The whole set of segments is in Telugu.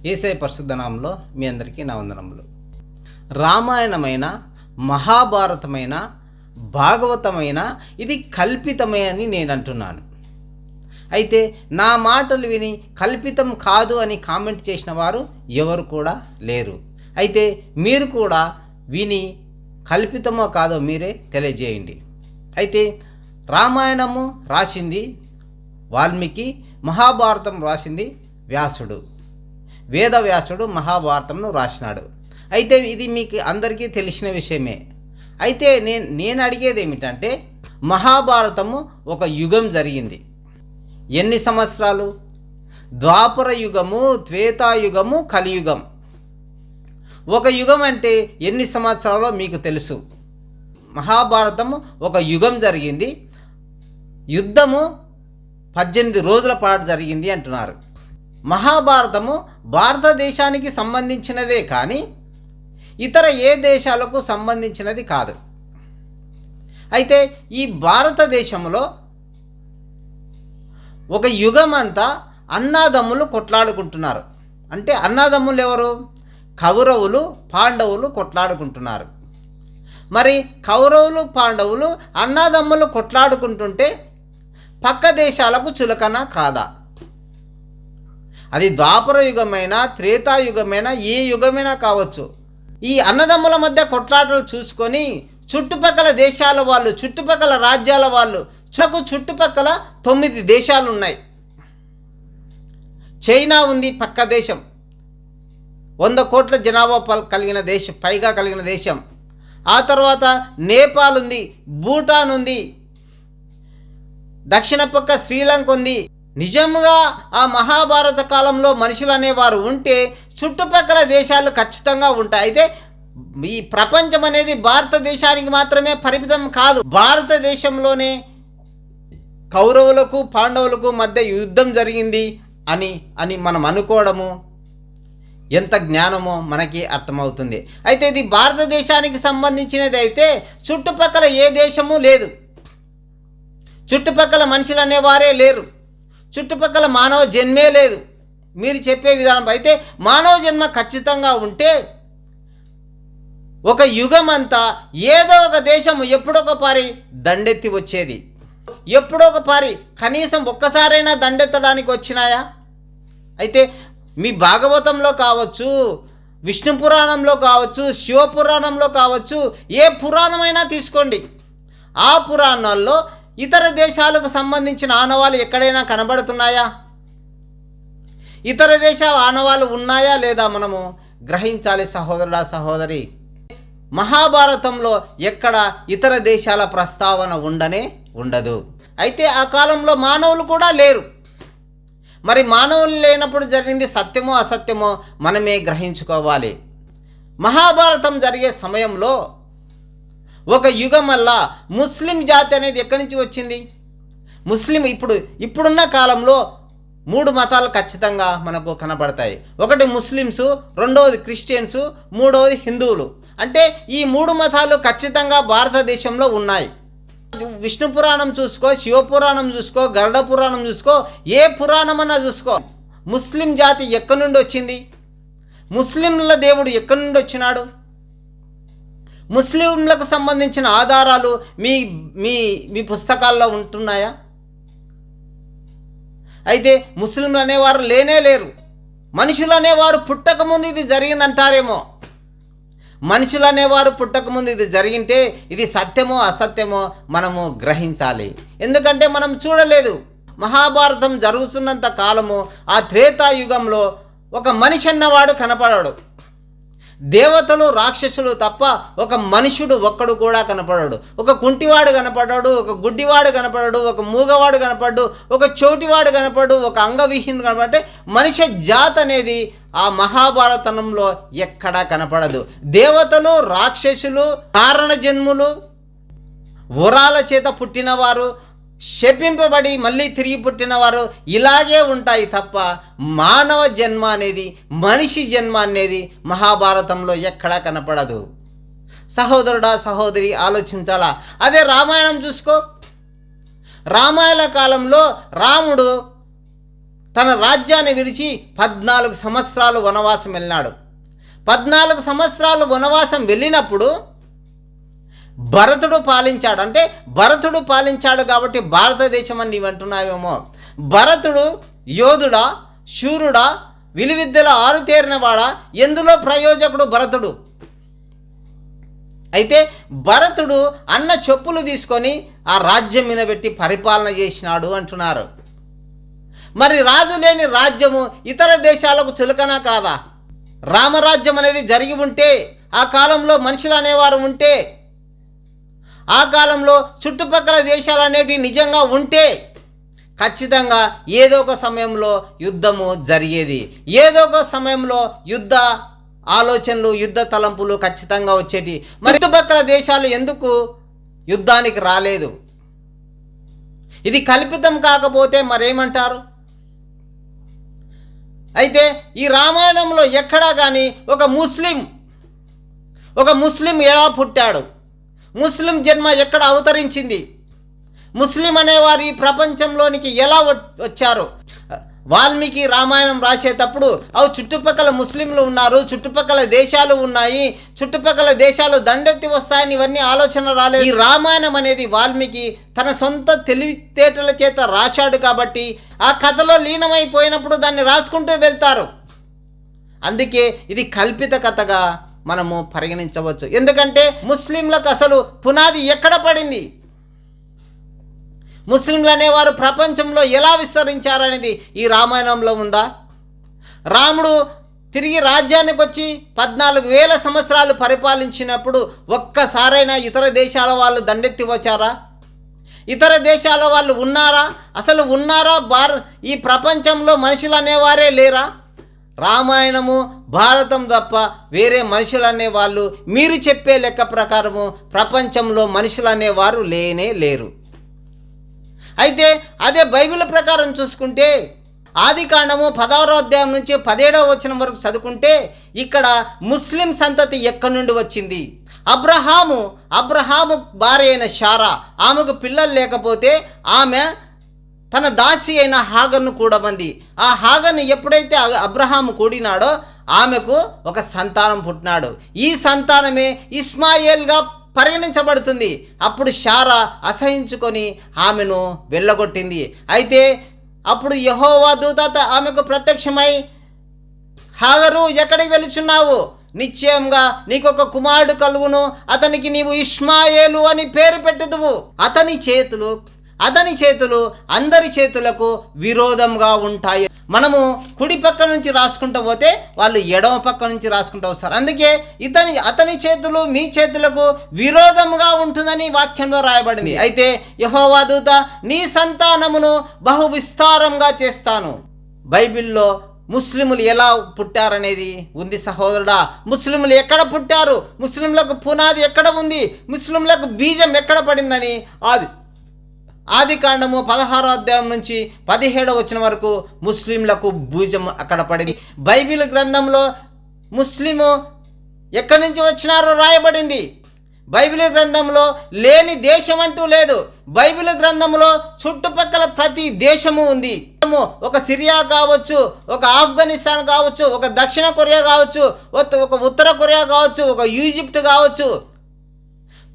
యేసయ్య పరిశుద్ధ నామములో మీ అందరికీ నా వందనములు. రామాయణమైన, మహాభారతమైన, భాగవతమైన ఇది కల్పితమే అని నేను అంటున్నాను. అయితే నా మాటలు విని కల్పితం కాదు అని కామెంట్ చేసిన వారు ఎవరు కూడా లేరు. అయితే మీరు కూడా విని కల్పితమో కాదో మీరే తెలియజేయండి. అయితే రామాయణము రాసింది వాల్మీకి, మహాభారతం రాసింది వ్యాసుడు. వేదవ్యాసుడు మహాభారతంను రాసినాడు. అయితే ఇది మీకు అందరికీ తెలిసిన విషయమే. అయితే నేను అడిగేది ఏమిటంటే, మహాభారతము ఒక యుగం జరిగింది. ఎన్ని సంవత్సరాలు? ద్వాపర యుగము, త్రేతాయుగము, కలియుగం. ఒక యుగం అంటే ఎన్ని సంవత్సరాలో మీకు తెలుసు. మహాభారతము ఒక యుగం జరిగింది. యుద్ధము 18 రోజుల పాటు జరిగింది అంటున్నారు. మహాభారతము భారతదేశానికి సంబంధించినదే కానీ ఇతర ఏ దేశాలకు సంబంధించినది కాదు. అయితే ఈ భారతదేశంలో ఒక యుగం అంతా అన్నదమ్ములు కొట్లాడుకుంటున్నారు. అంటే అన్నదమ్ములు ఎవరు? కౌరవులు, పాండవులు కొట్లాడుకుంటున్నారు. మరి కౌరవులు, పాండవులు అన్నదమ్ములు కొట్లాడుకుంటుంటే పక్క దేశాలకు చులకన కాదా? అది ద్వాపర యుగమైనా, త్రేతాయుగమైనా, ఏ యుగమైనా కావచ్చు. ఈ అన్నదమ్ముల మధ్య కొట్లాటలు చూసుకొని చుట్టుపక్కల దేశాల వాళ్ళు, చుట్టుపక్కల రాజ్యాల వాళ్ళు, చుట్టుపక్కల 9 దేశాలు ఉన్నాయి. చైనా ఉంది పక్క దేశం, 100 కోట్ల జనాభా కలిగిన దేశం, పైగా కలిగిన దేశం. ఆ తర్వాత నేపాల్ ఉంది, భూటాన్ ఉంది, దక్షిణ పక్క శ్రీలంక ఉంది. నిజంగా ఆ మహాభారత కాలంలో మనుషులు అనేవారు ఉంటే చుట్టుపక్కల దేశాలు ఖచ్చితంగా ఉంటాయి. అయితే ఈ ప్రపంచం అనేది భారతదేశానికి మాత్రమే పరిమితం కాదు. భారతదేశంలోనే కౌరవులకు, పాండవులకు మధ్య యుద్ధం జరిగింది అని మనం అనుకోవడము ఎంత జ్ఞానమో మనకి అర్థమవుతుంది. అయితే ఇది భారతదేశానికి సంబంధించినది అయితే చుట్టుపక్కల ఏ దేశము లేదు, చుట్టుపక్కల మనుషులు అనేవారే లేరు, చుట్టుపక్కల మానవ జన్మే లేదు. మీరు చెప్పే విధానం అయితే మానవ జన్మ ఖచ్చితంగా ఉంటే ఒక యుగం అంతా ఏదో ఒక దేశం ఎప్పుడొకపారి దండెత్తి వచ్చేది. ఎప్పుడొకపారి కనీసం ఒక్కసారైనా దండెత్తడానికి వచ్చినాయా? అయితే మీ భాగవతంలో కావచ్చు, విష్ణు పురాణంలో కావచ్చు, శివపురాణంలో కావచ్చు, ఏ పురాణమైనా తీసుకోండి. ఆ పురాణాల్లో ఇతర దేశాలకు సంబంధించిన ఆనవాళ్ళు ఎక్కడైనా కనబడుతున్నాయా? ఇతర దేశాల ఆనవాళ్ళు ఉన్నాయా లేదా మనము గ్రహించాలి సహోదరుడా, సహోదరి. మహాభారతంలో ఎక్కడ ఇతర దేశాల ప్రస్తావన ఉండదు. అయితే ఆ కాలంలో మానవులు కూడా లేరు. మరి మానవులు లేనప్పుడు జరిగింది సత్యమో అసత్యమో మనమే గ్రహించుకోవాలి. మహాభారతం జరిగే సమయంలో ఒక యుగం వల్ల ముస్లిం జాతి అనేది ఎక్కడి నుంచి వచ్చింది? ముస్లిం ఇప్పుడున్న కాలంలో 3 మతాలు ఖచ్చితంగా మనకు కనబడతాయి. ఒకటి ముస్లిమ్స్, రెండవది క్రిస్టియన్స్, మూడవది హిందువులు. అంటే ఈ 3 మతాలు ఖచ్చితంగా భారతదేశంలో ఉన్నాయి. విష్ణు పురాణం చూసుకో, శివపురాణం చూసుకో, గరుడ పురాణం చూసుకో, ఏ పురాణం అన్నా చూసుకో. ముస్లిం జాతి ఎక్కడి నుండి వచ్చింది? ముస్లింల దేవుడు ఎక్కడి నుండి వచ్చినాడు? ముస్లింలకు సంబంధించిన ఆధారాలు మీ మీ మీ పుస్తకాల్లో ఉంటున్నాయా? అయితే ముస్లింలు అనేవారు లేరు. మనుషులు అనేవారు పుట్టకముందు ఇది జరిగిందంటారేమో. మనుషులు అనేవారు పుట్టకముందు ఇది జరిగింటే ఇది సత్యమో అసత్యమో మనము గ్రహించాలి. ఎందుకంటే మనం చూడలేదు. మహాభారతం జరుగుతున్నంత కాలము ఆ త్రేతాయుగంలో ఒక మనిషి అన్నవాడు కనపడాడు. దేవతలు, రాక్షసులు తప్ప ఒక మనుషుడు ఒక్కడు కూడా కనపడాడు. ఒక కుంటివాడు కనపడ్డాడు, ఒక గుడ్డివాడు కనపడ్డాడు, ఒక మూగవాడు కనపడ్డు, ఒక చోటివాడు కనపడ్డు, ఒక అంగవిహీనుడు కనపడితే మనిషి జాతి అనేది ఆ మహాభారతంలో ఎక్కడా కనపడదు. దేవతలు, రాక్షసులు, కారణ జన్ములు, వరాల చేత పుట్టినవారు, శపింపబడి మళ్ళీ తిరిగి పుట్టినవారు ఇలాగే ఉంటాయి తప్ప మానవ జన్మ అనేది, మనిషి జన్మ అనేది మహాభారతంలో ఎక్కడా కనపడదు. సహోదరుడా, సహోదరి ఆలోచించాలా. అదే రామాయణం చూసుకో. రామాయణ కాలంలో రాముడు తన రాజ్యాన్ని విడిచి 14 సంవత్సరాలు వనవాసం వెళ్ళినాడు. 14 సంవత్సరాలు వనవాసం వెళ్ళినప్పుడు భరతుడు పాలించాడు. అంటే భరతుడు పాలించాడు కాబట్టి భారతదేశం అని నీవు అంటున్నావేమో. భరతుడు యోధుడా, శూరుడా, విలువిద్యలో ఆరుతేరినవాడా? ఎందులో ప్రయోజకుడు భరతుడు? అయితే భరతుడు అన్న చెప్పులు తీసుకొని ఆ రాజ్యం మీనబెట్టి పరిపాలన చేసినాడు అంటున్నారు. మరి రాజు లేని రాజ్యము ఇతర దేశాలకు చులకన కాదా? రామరాజ్యం అనేది జరిగి ఉంటే, ఆ కాలంలో మనుషులు అనేవారు ఉంటే, ఆ కాలంలో చుట్టుపక్కల దేశాలు అనేవి నిజంగా ఉంటే ఖచ్చితంగా ఏదో ఒక సమయంలో యుద్ధము జరిగేది. ఏదో ఒక సమయంలో యుద్ధ ఆలోచనలు, యుద్ధ తలంపులు ఖచ్చితంగా వచ్చేటి. మరి చుట్టుపక్కల దేశాలు ఎందుకు యుద్ధానికి రాలేదు? ఇది కల్పితం కాకపోతే మరేమంటారు? అయితే ఈ రామాయణంలో ఎక్కడా కానీ ఒక ముస్లిం ఎలా పుట్టాడు, ముస్లిం జన్మ ఎక్కడ అవతరించింది, ముస్లిం అనేవారు ఈ ప్రపంచంలోనికి ఎలా వచ్చారు? వాల్మీకి రామాయణం రాసేటప్పుడు చుట్టుపక్కల ముస్లింలు ఉన్నారు, చుట్టుపక్కల దేశాలు ఉన్నాయి, చుట్టుపక్కల దేశాలు దండెత్తి వస్తాయని ఇవన్నీ ఆలోచన రాలేదు. ఈ రామాయణం అనేది వాల్మీకి తన సొంత తెలివితేటల చేత రాశాడు కాబట్టి ఆ కథలో లీనమైపోయినప్పుడు దాన్ని రాసుకుంటూ వెళ్తారు. అందుకే ఇది కల్పిత కథగా మనము పరిగణించవచ్చు. ఎందుకంటే ముస్లింలకు అసలు పునాది ఎక్కడ పడింది, ముస్లింలు అనేవారు ప్రపంచంలో ఎలా విస్తరించారనేది ఈ రామాయణంలో ఉందా? రాముడు తిరిగి రాజ్యానికి వచ్చి 14,000 సంవత్సరాలు పరిపాలించినప్పుడు ఒక్కసారైనా ఇతర దేశాల వాళ్ళు దండెత్తి వచ్చారా? ఇతర దేశాల వాళ్ళు ఉన్నారా? అసలు ఉన్నారా? ఈ ప్రపంచంలో మనుషులు అనేవారే లేరా? రామాయణము, భారతం తప్ప వేరే మనుషులు అనేవాళ్ళు మీరు చెప్పే లెక్క ప్రకారము ప్రపంచంలో మనుషులు అనేవారు లేనే లేరు. అయితే అదే బైబిల్ ప్రకారం చూసుకుంటే ఆదికాండము 10వ అధ్యాయం నుంచి 17వ వచనం వరకు చదువుకుంటే ఇక్కడ ముస్లిం సంతతి ఎక్కడి నుండి వచ్చింది? అబ్రహాము భార్య అయిన శారా, ఆమెకు పిల్లలు లేకపోతే ఆమె తన దాసి అయిన హాగర్ను కూడమంది. ఆ హాగర్ని ఎప్పుడైతే అబ్రహాము కూడినాడో ఆమెకు ఒక సంతానం పుట్టినాడు. ఈ సంతానమే ఇస్మాయేల్గా పరిగణించబడుతుంది. అప్పుడు శారా అసహించుకొని ఆమెను వెళ్ళగొట్టింది. అయితే అప్పుడు యెహోవా దూత ఆమెకు ప్రత్యక్షమై, హాగరు ఎక్కడికి వెళుచున్నావు? నిశ్చయంగా నీకొక కుమారుడు కలుగును, అతనికి నీవు ఇష్మాయేలు అని పేరు పెట్టుదువు. అతని చేతులు అందరి చేతులకు విరోధంగా ఉంటాయి. మనము కుడి పక్క నుంచి రాసుకుంటూ పోతే వాళ్ళు ఎడమ పక్క నుంచి రాసుకుంటూ వస్తారు. అందుకే అతని చేతులు మీ చేతులకు విరోధంగా ఉంటుందని వాక్యంలో రాయబడింది. అయితే యెహోవా దూత నీ సంతానమును బహు విస్తారంగా చేస్తాను. బైబిల్లో ముస్లిములు ఎలా పుట్టారనేది ఉంది సహోదరుడా. ముస్లిములు ఎక్కడ పుట్టారు, ముస్లింలకు పునాది ఎక్కడ ఉంది, ముస్లింలకు బీజం ఎక్కడ పడిందని ఆదికాండము 16వ అధ్యాయం నుంచి 17వ వచనం వరకు ముస్లింలకు బీజం అక్కడ పడింది. బైబిల్ గ్రంథంలో ముస్లిము ఎక్కడి నుంచి వచ్చినారో రాయబడింది. బైబిల్ గ్రంథంలో లేని దేశం అంటూ లేదు. బైబిల్ గ్రంథంలో చుట్టుపక్కల ప్రతి దేశము ఉంది. ఒక సిరియా కావచ్చు, ఒక ఆఫ్ఘనిస్తాన్ కావచ్చు, ఒక దక్షిణ కొరియా కావచ్చు, ఒక ఉత్తర కొరియా కావచ్చు, ఒక ఈజిప్ట్ కావచ్చు,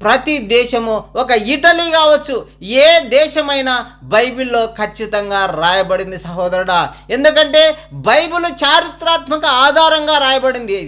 ప్రతి దేశము, ఒక ఇటలీ కావచ్చు, ఏ దేశమైనా బైబిల్లో ఖచ్చితంగా రాయబడింది సహోదరుడా. ఎందుకంటే బైబిల్ చారిత్రాత్మక ఆధారంగా రాయబడింది.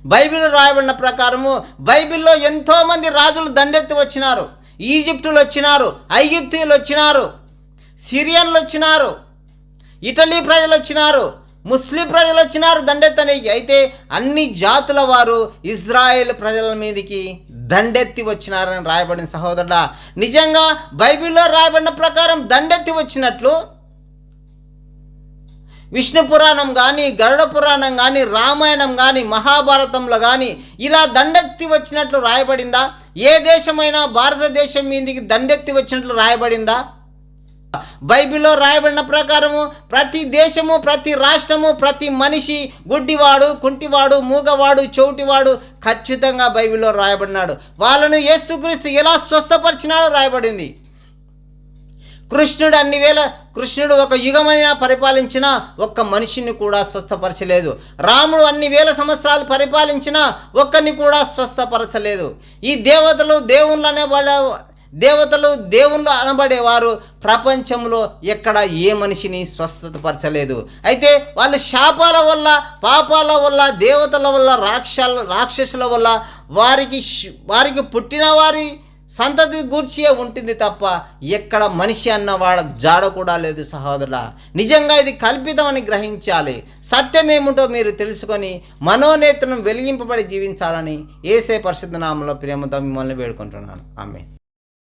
బైబిల్ రాయబడిన ప్రకారము బైబిల్లో ఎంతోమంది రాజులు దండెత్తి వచ్చినారు. ఈజిప్టులు వచ్చినారు, ఐగుప్తీయులు వచ్చినారు, సిరియన్లు వచ్చినారు, ఇటలీ ప్రజలు వచ్చినారు, ముస్లిం ప్రజలు వచ్చినారు దండెత్తనికి. అయితే అన్ని జాతుల వారు ఇజ్రాయేల్ ప్రజల మీదకి దండెత్తి వచ్చినారని రాయబడిన సహోదరుడా. నిజంగా బైబిల్లో రాయబడిన ప్రకారం దండెత్తి వచ్చినట్లు విష్ణు పురాణం కానీ, గరుడ పురాణం కానీ, రామాయణం కానీ, మహాభారతంలో కానీ ఇలా దండెత్తి వచ్చినట్లు రాయబడిందా? ఏ దేశమైనా భారతదేశం మీదకి దండెత్తి వచ్చినట్లు రాయబడిందా? బైబిల్లో రాయబడిన ప్రకారము ప్రతి దేశము, ప్రతి రాష్ట్రము, ప్రతి మనిషి, గుడ్డివాడు, కుంటివాడు, మూగవాడు, చెవిటివాడు ఖచ్చితంగా బైబిల్లో రాయబడినాడు. వాళ్ళను యేసుక్రీస్తు ఎలా స్వస్థపరిచినాడో రాయబడింది. కృష్ణుడు ఒక యుగమైన పరిపాలించిన ఒక్క మనిషిని కూడా స్వస్థపరచలేదు. రాముడు అన్ని వేల సంవత్సరాలు పరిపాలించిన ఒక్కరిని కూడా స్వస్థపరచలేదు. ఈ దేవతలు దేవుళ్ళు అనబడేవారు ప్రపంచంలో ఎక్కడ ఏ మనిషిని స్వస్థతపరచలేదు. అయితే వాళ్ళ శాపాల వల్ల, పాపాల వల్ల, దేవతల వల్ల, రాక్షసుల వల్ల వారికి పుట్టిన వారి సంతతి గూర్చియే ఉంటుంది తప్ప ఎక్కడ మనిషి అన్నవాడ జాడ కూడా లేదు. సహోదరులా, నిజంగా ఇది కల్పితమని గ్రహించాలి. సత్యమేమిటో మీరు తెలుసుకొని మనోనేత్రం వెలిగింపబడి జీవించాలని యేసే పరిశుద్ధ నామములో ప్రేమతో మిమ్మల్ని వేడుకుంటున్నాను. ఆమేన్.